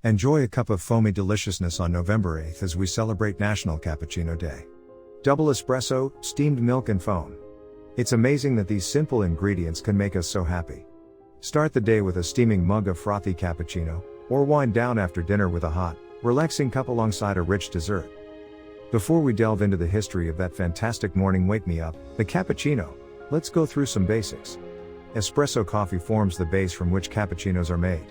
Enjoy a cup of foamy deliciousness on November 8th as we celebrate National Cappuccino Day. Double espresso, steamed milk and foam. It's amazing that these simple ingredients can make us so happy. Start the day with a steaming mug of frothy cappuccino, or wind down after dinner with a hot, relaxing cup alongside a rich dessert. Before we delve into the history of that fantastic morning wake-me-up, the cappuccino, let's go through some basics. Espresso coffee forms the base from which cappuccinos are made.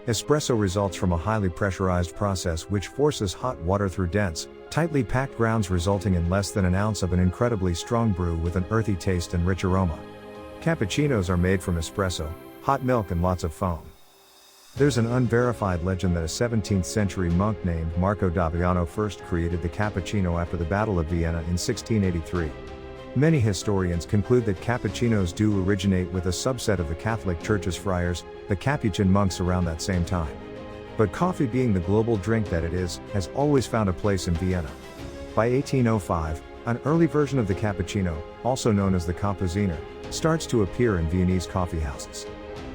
Espresso results from a highly pressurized process which forces hot water through dense, tightly packed grounds, resulting in less than an ounce of an incredibly strong brew with an earthy taste and rich aroma. Cappuccinos are made from espresso, hot milk and lots of foam. There's an unverified legend that a 17th century monk named Marco d'Aviano first created the cappuccino after the Battle of Vienna in 1683. Many historians conclude that cappuccinos do originate with a subset of the Catholic Church's friars, the Capuchin monks, around that same time. But coffee, being the global drink that it is, has always found a place in Vienna. By 1805, an early version of the cappuccino, also known as the Kapuziner, starts to appear in Viennese coffee houses.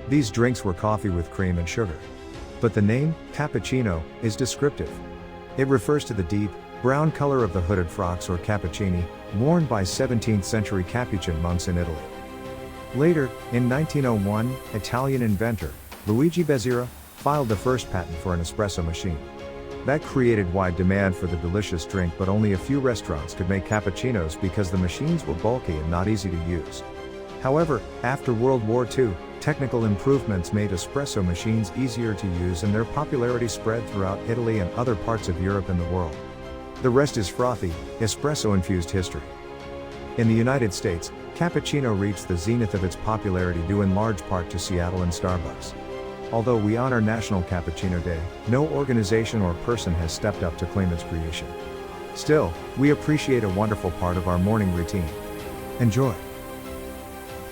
These drinks were coffee with cream and sugar. But the name, cappuccino, is descriptive. It refers to the deep, brown color of the hooded frocks or cappuccini, worn by 17th century Capuchin monks in Italy. Later, in 1901, Italian inventor, Luigi Bezzera, filed the first patent for an espresso machine. That created wide demand for the delicious drink, but only a few restaurants could make cappuccinos because the machines were bulky and not easy to use. However, after World War II, technical improvements made espresso machines easier to use and their popularity spread throughout Italy and other parts of Europe and the world. The rest is frothy, espresso-infused history. In the United States, cappuccino reached the zenith of its popularity due in large part to Seattle and Starbucks. Although we honor National Cappuccino Day, no organization or person has stepped up to claim its creation. Still, we appreciate a wonderful part of our morning routine. Enjoy!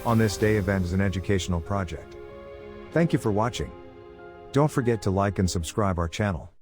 On This Day event is an educational project. Thank you for watching. Don't forget to like and subscribe our channel.